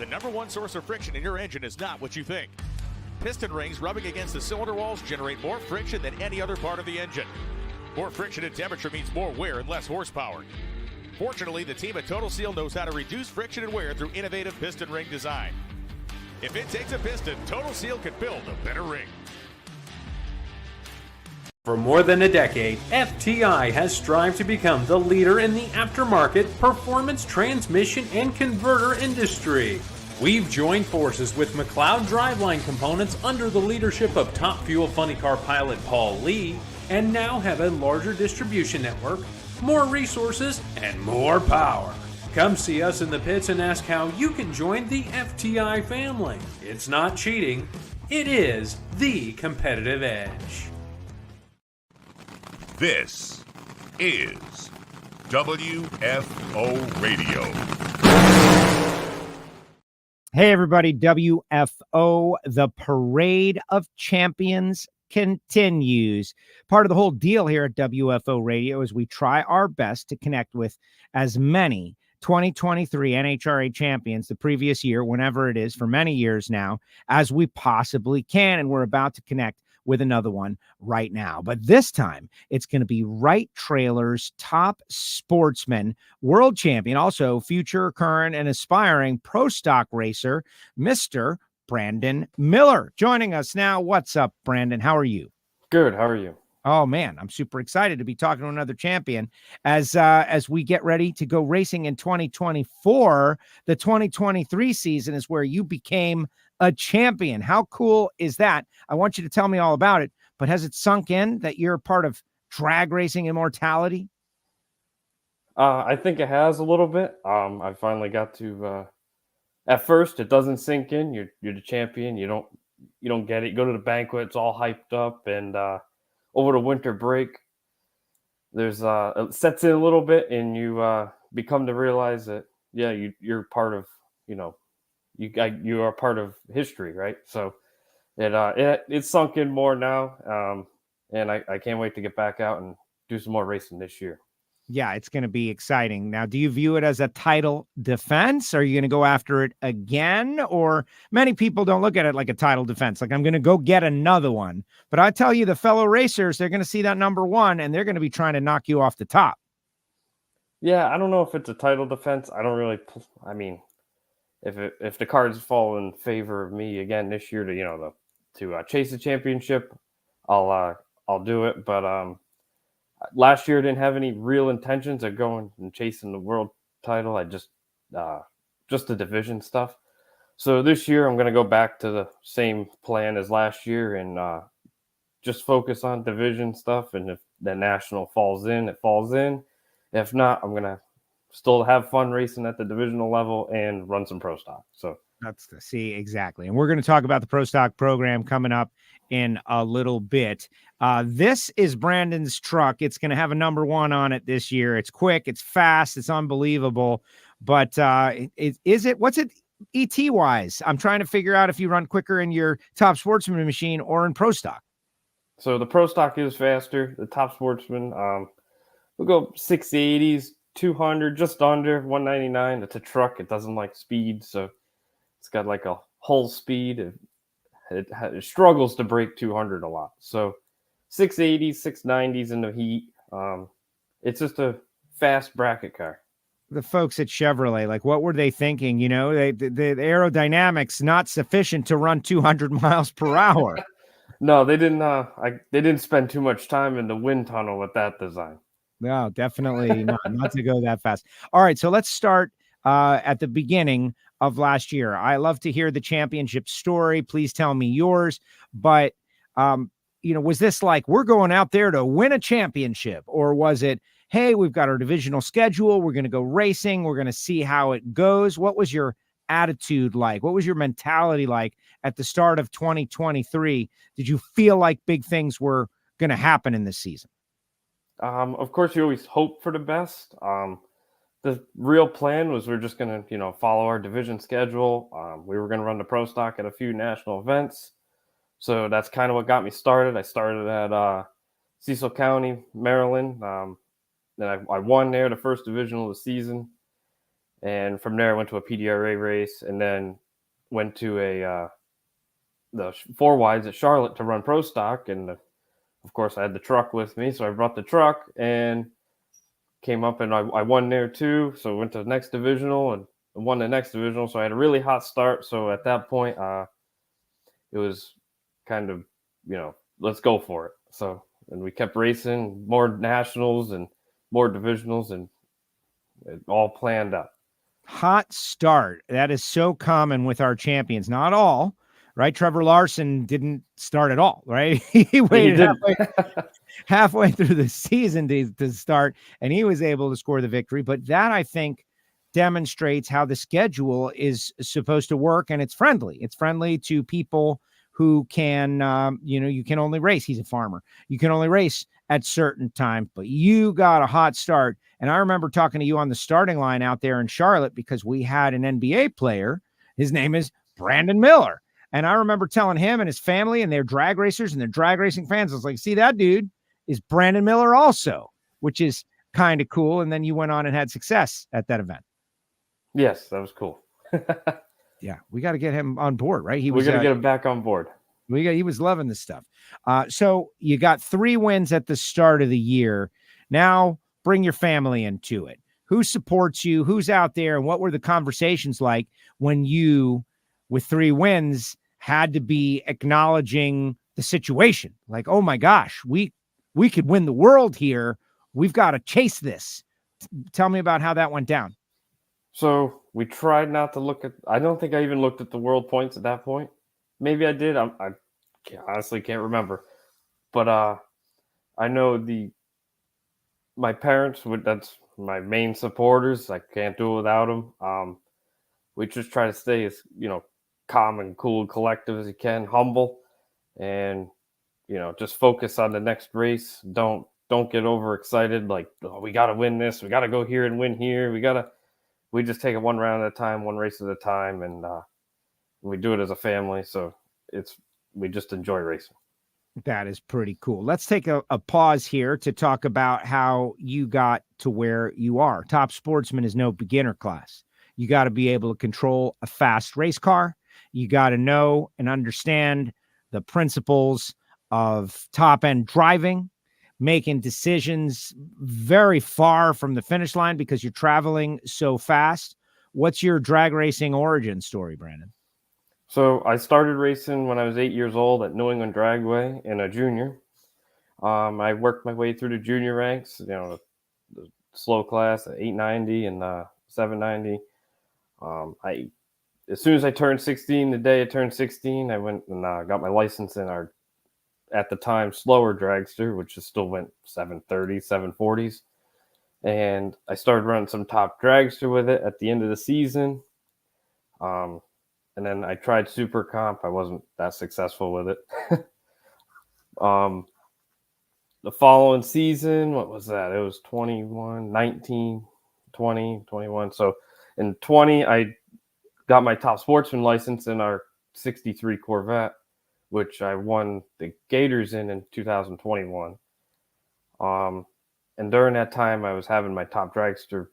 The number one source of friction in your engine is not what you think. Piston rings rubbing against the cylinder walls generate more friction than any other part of the engine. More friction and temperature means more wear and less horsepower. Fortunately, the team at Total Seal knows how to reduce friction and wear through innovative piston ring design. If it takes a piston, Total Seal can build a better ring. For more than a decade, FTI has strived to become the leader in the aftermarket performance transmission and converter industry. We've joined forces with McLeod Driveline Components under the leadership of Top Fuel Funny Car pilot Paul Lee, and now have a larger distribution network, more resources, and more power. Come see us in the pits and ask how you can join the FTI family. It's not cheating, it is the competitive edge. This is WFO Radio. Hey everybody, WFO, the Parade of Champions continues. Part of the whole deal here at WFO Radio is we try our best to connect with as many 2023 NHRA champions the previous year, whenever it is, for many years now, as we possibly can. And we're about to connect with another one right now. But this time, it's going to be Wright Trailer's top sportsman, world champion, also future, current, and aspiring pro stock racer, Mr. Brandon Miller, joining us now. What's up, Brandon? How are you? Good. How are you? Oh, man, I'm super excited to be talking to another champion as we get ready to go racing in 2024. The 2023 season is where you became a champion. How cool is that? I want you to tell me all about it, but has it sunk in that you're a part of drag racing immortality? I think it has a little bit. I finally got to, at first it doesn't sink in. You're the champion. You don't get it. You go to the banquet, it's all hyped up, and over the winter break, there's it sets in a little bit, and you become to realize that, yeah, you're part of, you are part of history, right? So it's sunk in more now, and I can't wait to get back out and do some more racing this year. Yeah, it's going to be exciting. Now, do you view it as a title defense? Are you going to go after it again? Or many people don't look at it like a title defense, like I'm going to go get another one. But I tell you, the fellow racers, they're going to see that number one, and they're going to be trying to knock you off the top. Yeah, I don't know if it's a title defense. I don't really, I mean, if the cards fall in favor of me again this year to chase the championship, I'll do it. But last year I didn't have any real intentions of going and chasing the world title. I just the division stuff. So this year I'm going to go back to the same plan as last year and just focus on division stuff. And if the national falls in, it falls in. If not, I'm going to still have fun racing at the divisional level and run some pro stock. So see, exactly. And we're going to talk about the pro stock program coming up in a little bit. This is Brandon's truck. It's going to have a number one on it this year. It's quick, it's fast, it's unbelievable. But what's it ET wise? I'm trying to figure out if you run quicker in your Top Sportsman machine or in pro stock. So the pro stock is faster. The Top Sportsman, we'll go 680s, 200, just under 199. It's a truck. It doesn't like speed, so it's got like a hull speed. It struggles to break 200 a lot. So 680s, 690s in the heat. It's just a fast bracket car. The folks at Chevrolet, like, what were they thinking? The aerodynamics not sufficient to run 200 miles per hour. No, they didn't. They didn't spend too much time in the wind tunnel with that design. No, definitely not to go that fast. All right, so let's start at the beginning of last year. I love to hear the championship story. Please tell me yours. But, was this like, we're going out there to win a championship? Or was it, hey, we've got our divisional schedule, we're going to go racing, we're going to see how it goes? What was your attitude like? What was your mentality like at the start of 2023? Did you feel like big things were going to happen in this season? Of course, you always hope for the best. The real plan was we're just going to, follow our division schedule. We were going to run the pro stock at a few national events. So that's kind of what got me started. I started at Cecil County, Maryland. Then I won there the first divisional of the season. And from there, I went to a PDRA race, and then went to the 4 wides at Charlotte to run pro stock. And of course, I had the truck with me, so I brought the truck and came up, and I won there too. So went to the next divisional and won the next divisional. So I had a really hot start. So at that point, it was kind of, let's go for it. So, and we kept racing, more nationals and more divisionals, and it all planned out. Hot start. That is so common with our champions. Not all, right? Trevor Larson didn't start at all, right? He waited halfway through the season to start, and he was able to score the victory. But that, I think, demonstrates how the schedule is supposed to work, and it's friendly. It's friendly to people who can, you can only race. He's a farmer. You can only race at certain times, but you got a hot start. And I remember talking to you on the starting line out there in Charlotte because we had an NBA player. His name is Brandon Miller. And I remember telling him and his family, and they're drag racers and they're drag racing fans, I was like, see, that dude is Brandon Miller also, which is kind of cool. And then you went on and had success at that event. Yes, that was cool. Yeah, we got to get him on board, right? We got to get him back on board. He was loving this stuff. So you got 3 wins at the start of the year. Now bring your family into it. Who supports you? Who's out there? And what were the conversations like when you, with 3 wins, had to be acknowledging the situation? Like, oh my gosh, we could win the world here. We've got to chase this. Tell me about how that went down. So we tried not to look at, I don't think I even looked at the world points at that point. Maybe I did. I honestly can't remember. But I know my parents that's my main supporters. I can't do it without them. We just try to stay as, calm and cool and collective as you can, humble, and, just focus on the next race. Don't get overexcited. Like, oh, we got to win this. We got to go here and win here. We just take it one round at a time, one race at a time, and we do it as a family. So we just enjoy racing. That is pretty cool. Let's take a pause here to talk about how you got to where you are. Top Sportsman is no beginner class. You got to be able to control a fast race car. You got to know and understand the principles of top-end driving, making decisions very far from the finish line because you're traveling so fast. What's your drag racing origin story, Brandon? So I started racing when I was 8 years old at New England Dragway in a junior. I worked my way through the junior ranks, the slow class at 890 and 790. As soon as I turned 16, the day I turned 16, I went and got my license in our, at the time, slower dragster, which is still went 730, 740s. And I started running some top dragster with it at the end of the season. And then I tried Super Comp. I wasn't that successful with it. The following season, what was that? It was 21, 19, 20, 21. So in 20, I got my Top Sportsman license in our 63 Corvette, which I won the Gators in 2021. And during that time, I was having my top dragster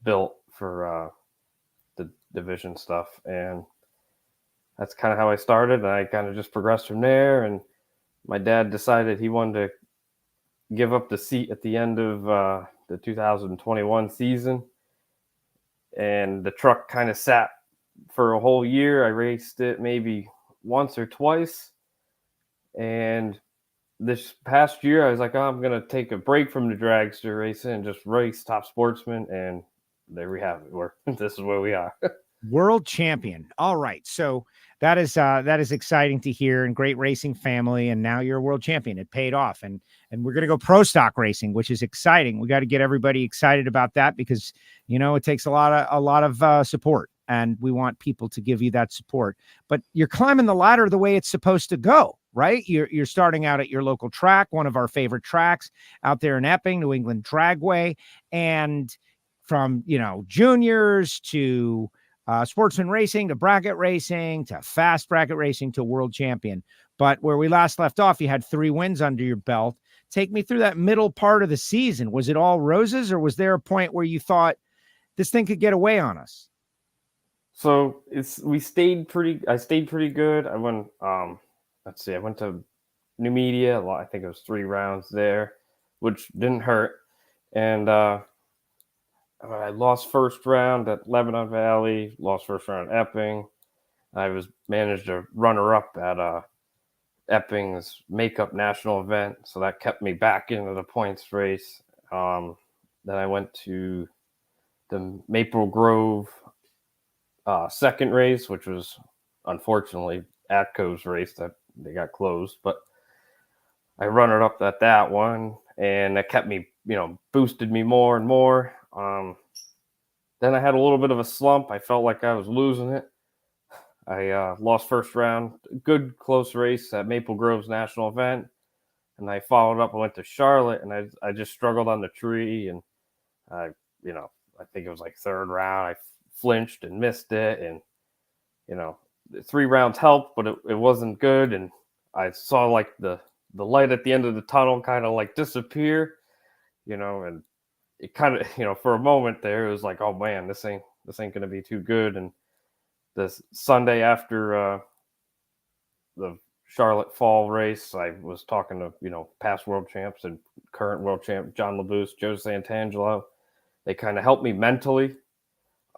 built for the division stuff. And that's kind of how I started. And I kind of just progressed from there. And my dad decided he wanted to give up the seat at the end of the 2021 season. And the truck kind of sat for a whole year. I raced it maybe once or twice. And this past year, I was like, oh, I'm going to take a break from the dragster racing and just race Top Sportsman. And there we have it. This is where we are. World champion. All right. So that is exciting to hear, and great racing family. And now you're a world champion. It paid off. And we're going to go pro stock racing, which is exciting. We got to get everybody excited about that because, it takes a lot of support, and we want people to give you that support. But you're climbing the ladder the way it's supposed to go, right? You're starting out at your local track, one of our favorite tracks out there in Epping, New England Dragway. And from, juniors to sportsman racing to bracket racing to fast bracket racing to world champion. But where we last left off, you had 3 wins under your belt. Take me through that middle part of the season. Was it all roses, or was there a point where you thought, this thing could get away on us? So I stayed pretty good. I went, I went to New Media. I think it was 3 rounds there, which didn't hurt. And I lost first round at Lebanon Valley, lost first round at Epping. I managed a runner-up at Epping's makeup national event, so that kept me back into the points race. Then I went to the Maple Grove second race, which was unfortunately Atco's race that they got closed, but I runner up at that one, and that kept me, boosted me more and more. Then I had a little bit of a slump. I felt like I was losing it. I lost first round, good close race at Maple Grove's national event, and I followed up. I went to Charlotte, and I just struggled on the tree, and I think it was like third round. I flinched and missed it, and 3 rounds helped, but it wasn't good, and I saw like the light at the end of the tunnel kind of like disappear, and it kind of, for a moment there, it was like, oh man, this ain't gonna be too good. And this Sunday after the Charlotte Fall race, I was talking to past world champs and current world champ John Labuse, Joe Santangelo. They kind of helped me mentally,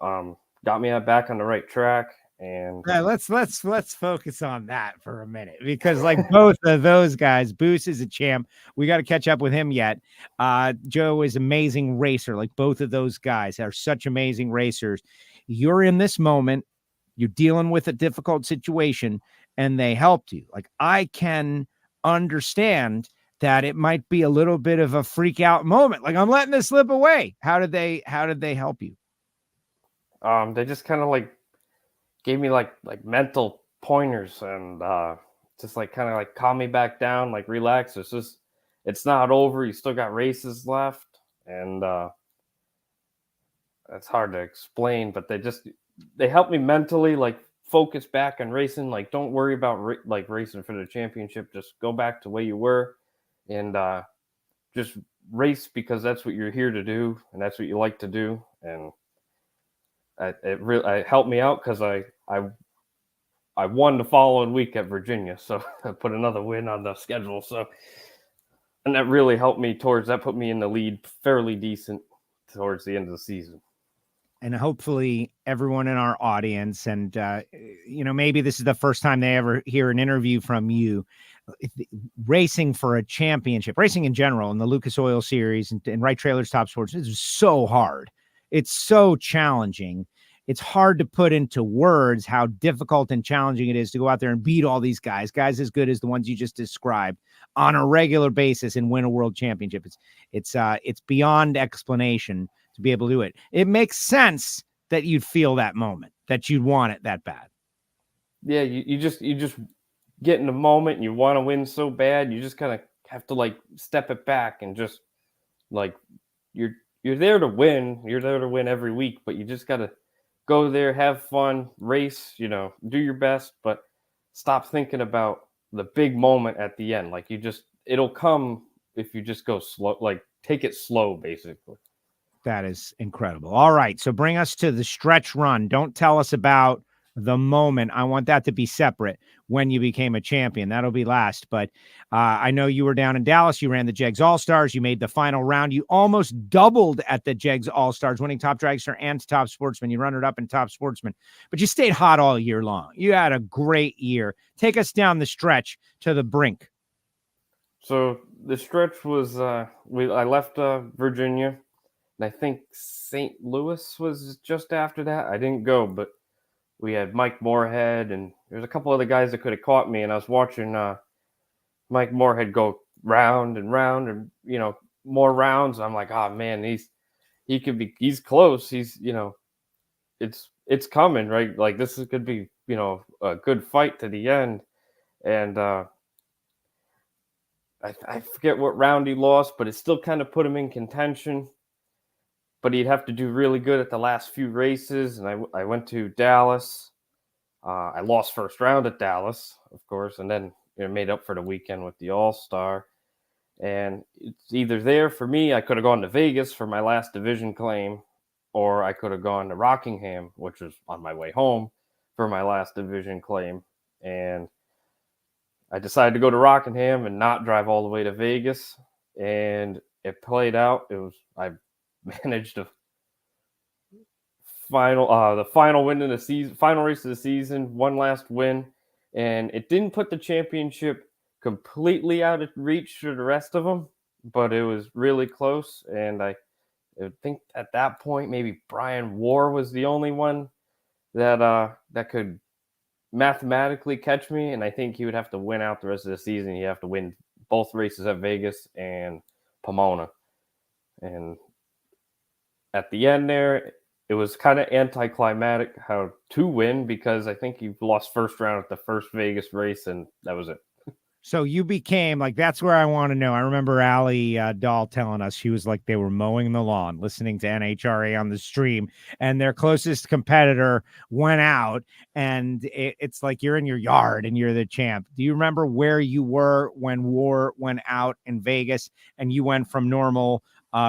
got me back on the right track. And let's focus on that for a minute, because like both of those guys, Boos is a champ. We got to catch up with him yet. Joe is amazing racer. Like both of those guys are such amazing racers. You're in this moment, you're dealing with a difficult situation, and they helped you. Like I can understand that it might be a little bit of a freak out moment. Like I'm letting this slip away. How did they help you? They just kind of like gave me like mental pointers, and just like kind of like calm me back down, like relax. It's not over. You still got races left, and it's hard to explain, but they helped me mentally, like focus back on racing. Like don't worry about racing for the championship. Just go back to where you were, and just race because that's what you're here to do, and that's what you like to do. And it helped me out because I won the following week at Virginia, so I put another win on the schedule. So, and that really helped me that put me in the lead fairly decent towards the end of the season. And hopefully everyone in our audience, and maybe this is the first time they ever hear an interview from you. Racing for a championship, racing in general, in the Lucas Oil Series and Right Trailers Top Sports is so hard. It's so challenging. It's hard to put into words how difficult and challenging it is to go out there and beat all these guys as good as the ones you just described on a regular basis and win a world championship. It's beyond explanation to be able to do it. It makes sense that you'd feel that moment, that you'd want it that bad. Yeah, you just get in the moment and you want to win so bad. You just kind of have to like step it back and just like you're there to win. You're there to win every week, but you just got to go there, have fun, race, do your best, but stop thinking about the big moment at the end. Like it'll come if you just go slow, like take it slow, basically. That is incredible. All right. So bring us to the stretch run. Don't tell us about the moment. I want that to be separate when you became a champion. That'll be last. But I know you were down in Dallas. You ran the Jegs All-Stars. You made the final round. You almost doubled at the Jegs All-Stars, winning Top Dragster and Top Sportsman. You runner up in Top Sportsman. But you stayed hot all year long. You had a great year. Take us down the stretch to the brink. So the stretch was, I left Virginia, and I think St. Louis was just after that. I didn't go, but we had Mike Moorhead, and there's a couple other guys that could have caught me, and I was watching Mike Moorhead go round and round and, more rounds. I'm like, oh man, he's close. He's, it's coming, right? Like could be, a good fight to the end. And I forget what round he lost, but it still kind of put him in contention. But he'd have to do really good at the last few races. And I went to Dallas. I lost first round at Dallas, of course, and then made up for the weekend with the All-Star. And it's either there for me, I could have gone to Vegas for my last division claim, or I could have gone to Rockingham, which was on my way home for my last division claim. And I decided to go to Rockingham and not drive all the way to Vegas. And it played out. I managed to the final win in the season, final race of the season, one last win, and it didn't put the championship completely out of reach for the rest of them, but it was really close. And I think at that point maybe Brian War was the only one that could mathematically catch me, and I think he would have to win out the rest of the season. He'd have to win both races at Vegas and Pomona, and at the end there, it was kind of anticlimactic how to win, because I think he lost first round at the first Vegas race, and that was it. So you became like, that's where I want to know. I remember Allie Dahl telling us, she was like, they were mowing the lawn, listening to NHRA on the stream, and their closest competitor went out, and it's like you're in your yard and you're the champ. Do you remember where you were when War went out in Vegas and you went from normal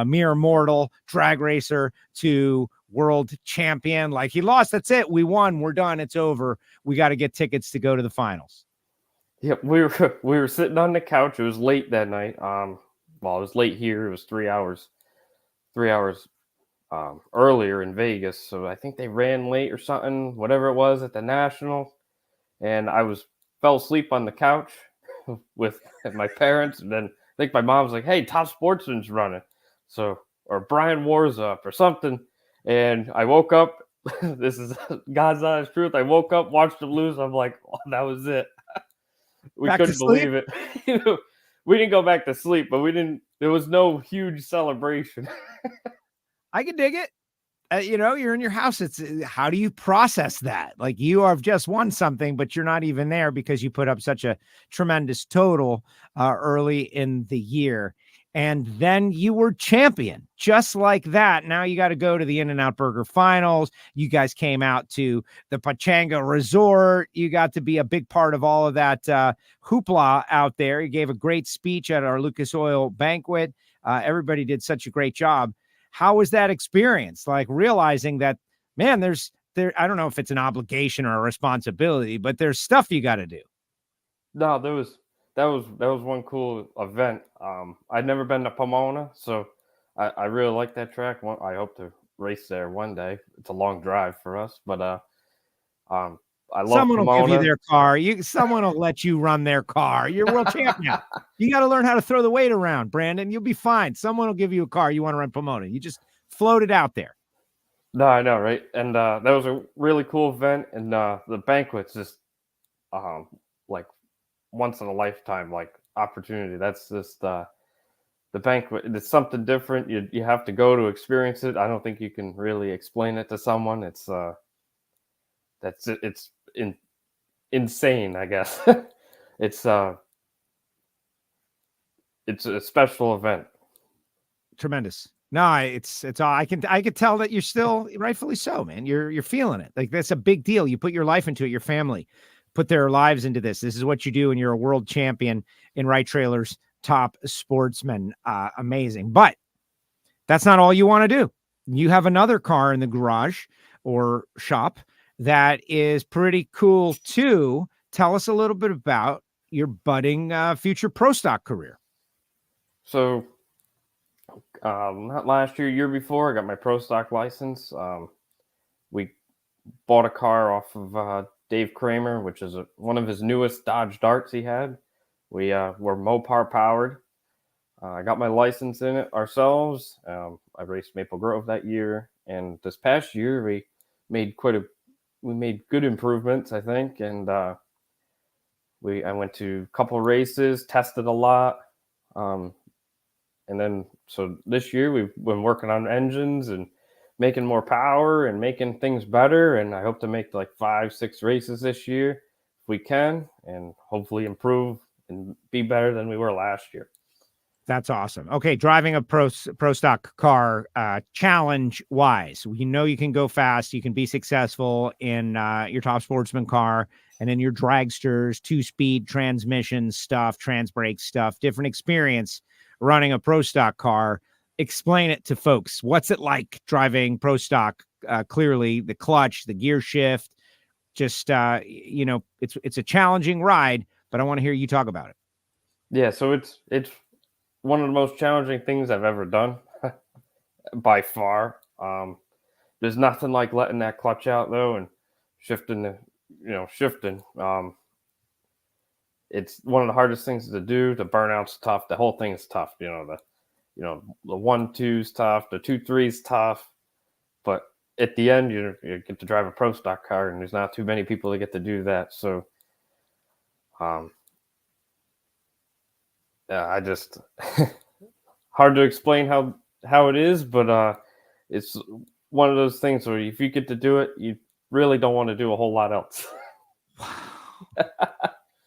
mere mortal drag racer to world champion? Like, he lost, that's it, we won, we're done, it's over, we got to get tickets to go to the finals. Yep, we were sitting on the couch. It was late that night. Well, it was late here. It was 3 hours earlier in Vegas. So I think they ran late or something, whatever it was, at the National. And I fell asleep on the couch with my parents. And then I think my mom was like, "Hey, Top Sportsman's running." So, or Brian War's up or something. And I woke up. This is God's honest truth. I woke up, watched them lose. I'm like, oh, that was it. We couldn't believe it. We didn't go back to sleep, but there was no huge celebration. I can dig it. You're in your house. It's how do you process that? Like, you have just won something, but you're not even there because you put up such a tremendous total early in the year. And then you were champion just like that. Now you got to go to the In-N-Out Burger finals. You guys came out to the Pachanga Resort. You got to be a big part of all of that hoopla out there. You gave a great speech at our Lucas Oil banquet. Everybody did such a great job. How was that experience? Like, realizing that, man, I don't know if it's an obligation or a responsibility, but there's stuff you got to do. No, that was one cool event. I'd never been to Pomona, so I really like that track. I hope to race there one day. It's a long drive for us, but I love someone Pomona. Will give you their car. Someone will let you run their car. You're world champion. You got to learn how to throw the weight around, Brandon. You'll be fine. Someone will give you a car. You want to run Pomona. You just float it out there. No, I know, right? And that was a really cool event, and the banquet's just like once in a lifetime like opportunity. That's just the banquet. It's something different. You have to go to experience it. I don't think you can really explain it to someone. It's insane, I guess. It's a special event. Tremendous. No, it's all I can tell that you're still, rightfully so, man. You're feeling it. Like, that's a big deal. You put your life into it, your family put their lives into this. This is what you do, and you're a world champion in Wright Trailer's Top Sportsman. Amazing. But that's not all you want to do. You have another car in the garage or shop that is pretty cool too. Tell us a little bit about your budding future pro stock career. So not last year before, I got my pro stock license. We bought a car off of Dave Kramer, which is one of his newest Dodge Darts he had. We were Mopar powered. I got my license in it ourselves. I raced Maple Grove that year, and this past year we made good improvements, I think. And I went to a couple races, tested a lot, and then so this year we've been working on engines and making more power and making things better. And I hope to make like 5-6 races this year if we can, and hopefully improve and be better than we were last year. That's awesome. Okay, driving a pro stock car, challenge wise, you know you can go fast, you can be successful in your Top Sportsman car, and in your dragsters, 2-speed transmission stuff, trans brake stuff, different experience running a pro stock car. explain it to folks. What's it like driving Pro Stock? Clearly, the clutch, the gear shift, just it's a challenging ride. But I want to hear you talk about it. Yeah, so it's one of the most challenging things I've ever done by far. There's nothing like letting that clutch out though and shifting. It's one of the hardest things to do. The burnout's tough. The whole thing is tough. The 1-2's tough. The 2-3's tough. But at the end, you get to drive a Pro Stock car, and there's not too many people that get to do that. So, I just hard to explain how it is, but it's one of those things where if you get to do it, you really don't want to do a whole lot else.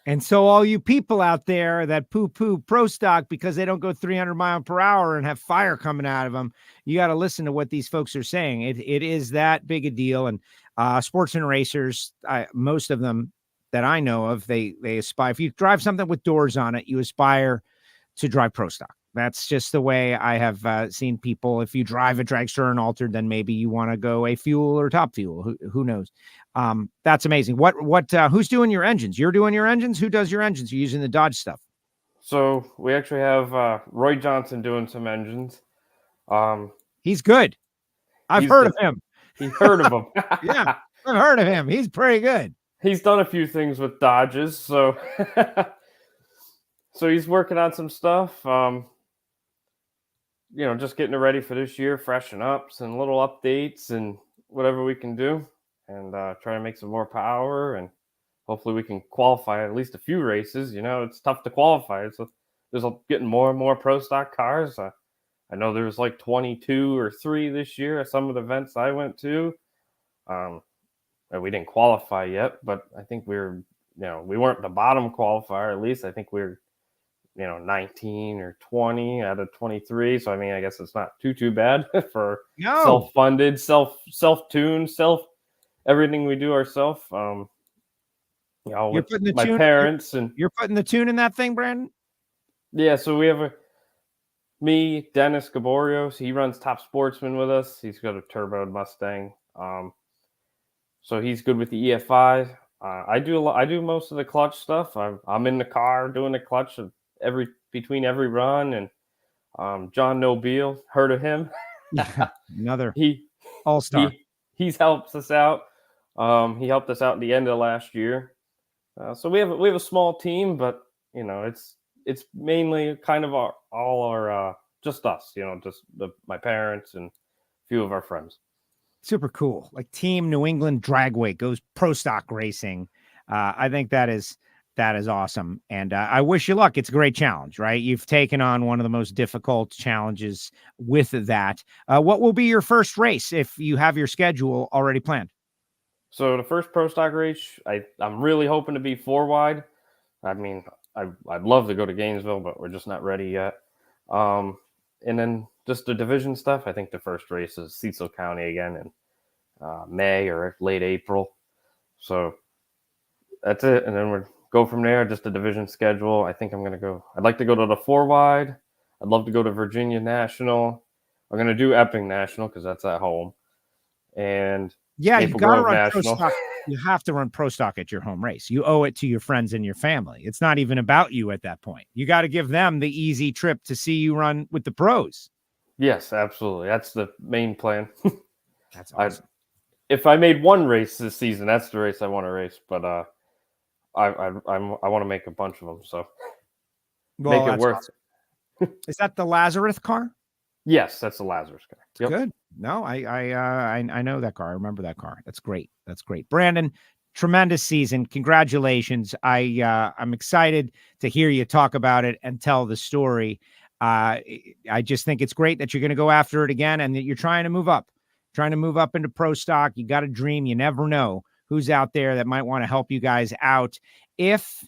And so all you people out there that poo-poo Pro Stock because they don't go 300 miles per hour and have fire coming out of them, you got to listen to what these folks are saying. It is that big a deal. And Sportsman racers, most of them that I know of, they aspire. If you drive something with doors on it, you aspire to drive Pro Stock. That's just the way I have seen people. If you drive a dragster and altered, then maybe you want to go a fuel or top fuel. Who knows? That's amazing. Who's doing your engines? You're doing your engines? Who does your engines? You're using the Dodge stuff. So we actually have Roy Johnson doing some engines. He's good. I've heard of him. He heard of him. Yeah, I've heard of him. He's pretty good. He's done a few things with Dodges, so he's working on some stuff. Just getting it ready for this year, freshen ups and little updates and whatever we can do, and try to make some more power, and hopefully we can qualify at least a few races. It's tough to qualify. There's getting more and more Pro Stock cars. I know there was like 22 or 3 this year at some of the events I went to. We didn't qualify yet, but I think we weren't the bottom qualifier. At least I think we were 19 or 20 out of 23. So, I guess it's not too bad for self-funded, self-tuned, everything we do ourselves. You're putting my parents you're putting the tune in that thing, Brandon? Yeah. So we have me, Dennis Gaborios. He runs Top Sportsman with us. He's got a turboed Mustang. So he's good with the EFI. I do most of the clutch stuff. I'm in the car doing the clutch between every run. And John Nobile, heard of him? Another all-star. He's helped us out. He helped us out at the end of last year. So we have a small team, but it's mainly kind of our just us. Just my parents and a few of our friends. Super cool. Like Team New England Dragway goes Pro Stock racing. I think that is awesome. And I wish you luck. It's a great challenge, right? You've taken on one of the most difficult challenges with that. What will be your first race if you have your schedule already planned? So the first Pro Stock race, I'm really hoping to be 4-wide. I'd love to go to Gainesville, but we're just not ready yet. And then just the division stuff. I think the first race is Cecil County again in May or late April. So that's it. And then we'll go from there, just the division schedule. I think I'd like to go to the 4-wide. I'd love to go to Virginia National. I'm going to do Epping National because that's at home. And yeah, Maple you got to run National. Pro Stock. You have to run Pro Stock at your home race. You owe it to your friends and your family. It's not even about you at that point. You got to give them the easy trip to see you run with the pros. Yes, absolutely. That's the main plan. That's awesome. If I made one race this season, that's the race I want to race. But I want to make a bunch of them. So make it worth it. Is that the Lazarus car? Yes, that's the Lazarus car. Yep. Good. No, I know that car. I remember that car. That's great. That's great. Brandon, tremendous season. Congratulations. I'm excited to hear you talk about it and tell the story. I just think it's great that you're going to go after it again and that you're trying to move up into Pro Stock. You got a dream. You never know who's out there that might want to help you guys out. If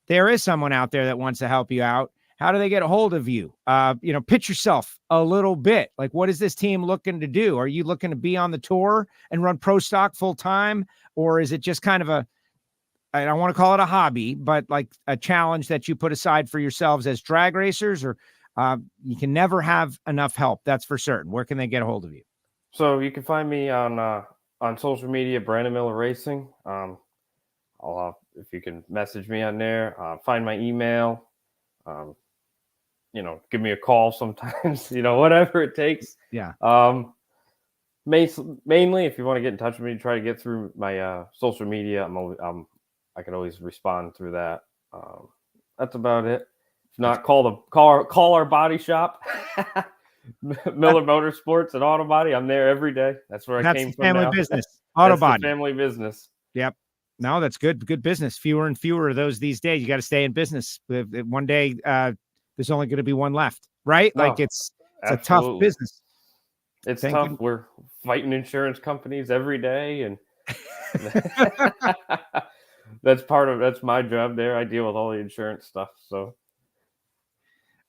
there is someone out there that wants to help you out, how do they get a hold of you? Pitch yourself a little bit. Like, what is this team looking to do? Are you looking to be on the tour and run Pro Stock full time? Or is it just kind of I don't want to call it a hobby, but like a challenge that you put aside for yourselves as drag racers? Or You can never have enough help. That's for certain. Where can they get a hold of you? So you can find me on social media, Brandon Miller Racing. If you can message me on there, find my email, give me a call sometimes, whatever it takes. Yeah. Mainly, if you want to get in touch with me, try to get through my social media. I can always respond through that. That's about it. If not, call our body shop, Miller Motorsports and Auto Body. I'm there every day. That's where I came from. Family now. business. Auto Body. Family business. Yep. No, that's good. Good business. Fewer and fewer of those these days. You got to stay in business. One day, there's only going to be one left, right? No, like it's a tough business. It's tough. We're fighting insurance companies every day, and that's my job there. I deal with all the insurance stuff. So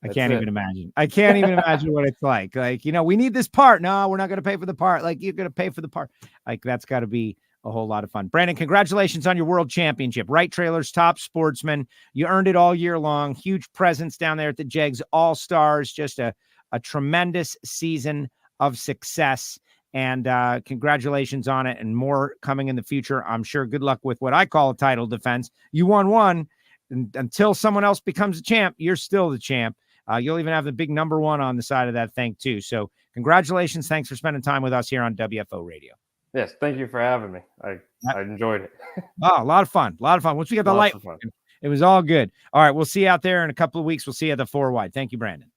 I can't even imagine. I can't even imagine what it's like. Like, we need this part. No, we're not going to pay for the part. Like, you're going to pay for the part. Like, that's got to be a whole lot of fun. Brandon, congratulations on your world championship. Wright Trailers, top sportsman. You earned it all year long. Huge presence down there at the Jegs All-Stars. Just a tremendous season of success. And congratulations on it, and more coming in the future. I'm sure. Good luck with what I call a title defense. You won one. And until someone else becomes a champ, you're still the champ. You'll even have the big number one on the side of that thing too. So congratulations. Thanks for spending time with us here on WFO Radio. Yes, thank you for having me. I enjoyed it. Oh, a lot of fun. Once we got the light, it was all good. All right, we'll see you out there in a couple of weeks. We'll see you at the 4 wide. Thank you, Brandon.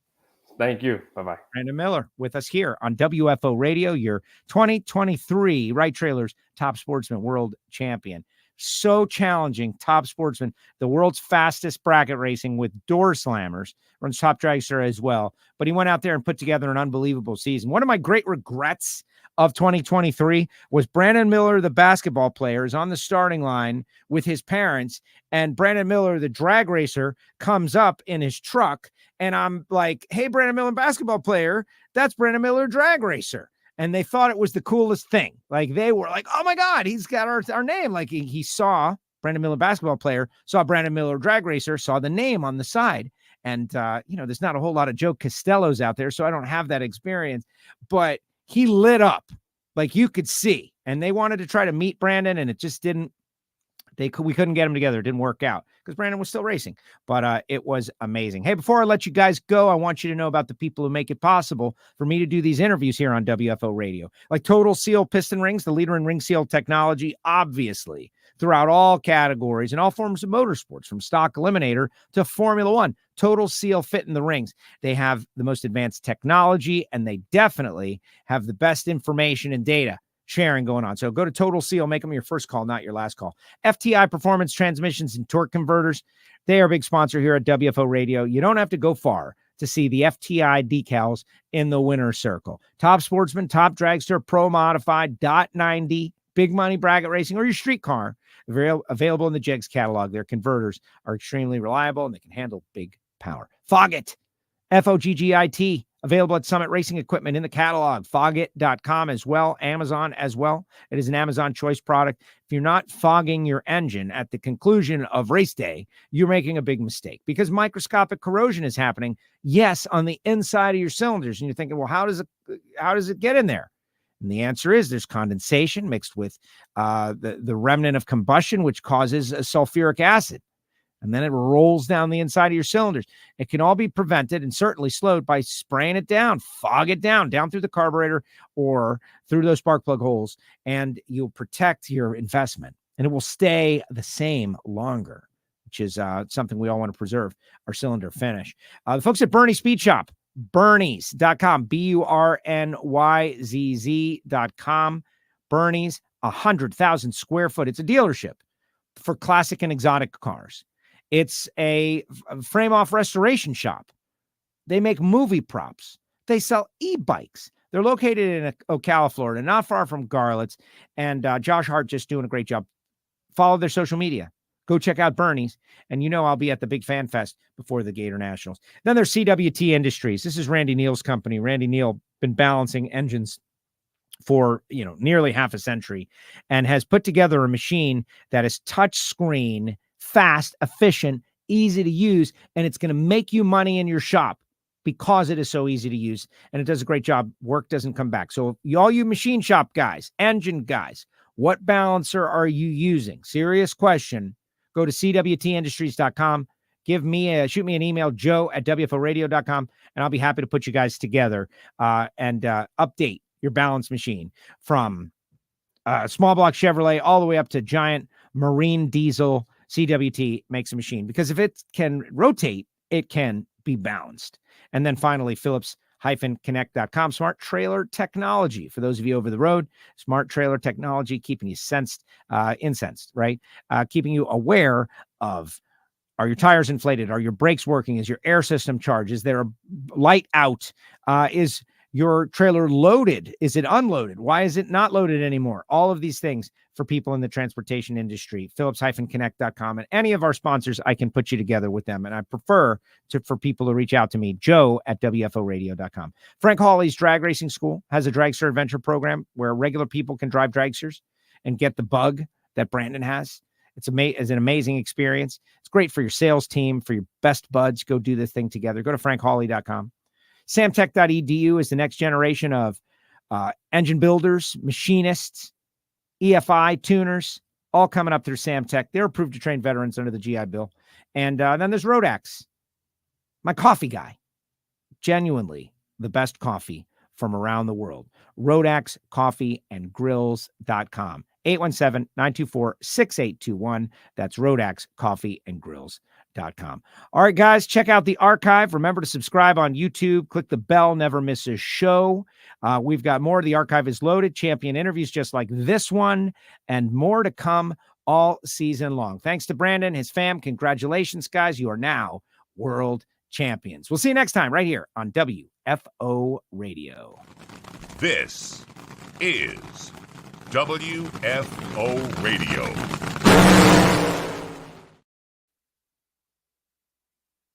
Thank you. Bye-bye. Brandon Miller with us here on WFO Radio, your 2023 Wright Trailers Top Sportsman World Champion. So challenging. Top Sportsman, the world's fastest bracket racing with door slammers, runs Top Dragster as well. But he went out there and put together an unbelievable season. One of my great regrets of 2023 was Brandon Miller, the basketball player, is on the starting line with his parents, and Brandon Miller, the drag racer, comes up in his truck, and I'm like, hey, Brandon Miller, basketball player, that's Brandon Miller, drag racer. And they thought it was the coolest thing. Like, they were like, oh my God, he's got our name. Like, he saw Brandon Miller, basketball player, saw Brandon Miller, drag racer, saw the name on the side. And, there's not a whole lot of Joe Castellos out there, so I don't have that experience, but he lit up, like you could see. And they wanted to try to meet Brandon, and it just didn't. We couldn't get them together. It didn't work out because Brandon was still racing, but it was amazing. Hey, before I let you guys go, I want you to know about the people who make it possible for me to do these interviews here on WFO Radio, like Total Seal Piston Rings, the leader in ring seal technology, obviously, throughout all categories and all forms of motorsports, from stock eliminator to Formula One. Total Seal fit in the rings. They have the most advanced technology, and they definitely have the best information and data sharing going on. So go to Total Seal, make them your first call, not your last call. FTI Performance Transmissions and Torque Converters. They are a big sponsor here at WFO Radio. You don't have to go far to see the FTI decals in the winner's circle. Top Sportsman, Top Dragster, Pro Modified, .90, Big Money Bracket Racing, or your street car. Available in the Jegs catalog. Their converters are extremely reliable, and they can handle big power. Foggit, Foggit. Available at Summit Racing Equipment in the catalog, foggit.com as well, Amazon as well. It is an Amazon choice product. If you're not fogging your engine at the conclusion of race day, you're making a big mistake, because microscopic corrosion is happening, yes, on the inside of your cylinders. And you're thinking, well, how does it get in there? And the answer is there's condensation mixed with the remnant of combustion, which causes sulfuric acid. And then it rolls down the inside of your cylinders. It can all be prevented and certainly slowed by spraying it down, fog it down through the carburetor or through those spark plug holes, and you'll protect your investment, and it will stay the same longer, which is something we all want to preserve, our cylinder finish. The folks at Bernie Speed Shop, Bernies.com, BURNYZZ.com. Bernie's, 100,000 square foot. It's a dealership for classic and exotic cars. It's a frame-off restoration shop. They make movie props. They sell e-bikes. They're located in Ocala, Florida, not far from Garlett's. And Josh Hart just doing a great job. Follow their social media. Go check out Bernie's. And I'll be at the big fan fest before the Gator Nationals. Then there's CWT Industries. This is Randy Neal's company. Randy Neal been balancing engines for nearly half a century, and has put together a machine that is touch screen, fast, efficient, easy to use, and it's going to make you money in your shop, because it is so easy to use and it does a great job. Work doesn't come back. So all you machine shop guys, engine guys, what balancer are you using? Serious question. Go to cwtindustries.com. Shoot me an email, joe@wforadio.com, and I'll be happy to put you guys together and update your balance machine from small block Chevrolet all the way up to giant marine diesel. CWT makes a machine because if it can rotate, it can be balanced. And then finally, Phillips-Connect.com, smart trailer technology. For those of you over the road, smart trailer technology, keeping you incensed, right? Keeping you aware of, are your tires inflated? Are your brakes working? Is your air system charged? Is there a light out? Is your trailer loaded? Is it unloaded? Why is it not loaded anymore? All of these things for people in the transportation industry. Phillips-Connect.com, and any of our sponsors, I can put you together with them. And I prefer for people to reach out to me, joe@WFOradio.com. Frank Hawley's Drag Racing School has a dragster adventure program where regular people can drive dragsters and get the bug that Brandon has. It's an amazing experience. It's great for your sales team, for your best buds. Go do this thing together. Go to frankhawley.com. Samtech.edu is the next generation of engine builders, machinists, EFI tuners, all coming up through Samtech. They're approved to train veterans under the GI Bill. And then there's Rodax, my coffee guy. Genuinely the best coffee from around the world. RodaxCoffeeandGrills.com. 817-924-6821. That's RodaxCoffeeandGrills.com. All right, guys, check out the archive. Remember to subscribe on YouTube. Click the bell. Never miss a show. We've got more. The archive is loaded. Champion interviews just like this one and more to come all season long. Thanks to Brandon, his fam. Congratulations, guys. You are now world champions. We'll see you next time right here on WFO Radio. This is WFO Radio.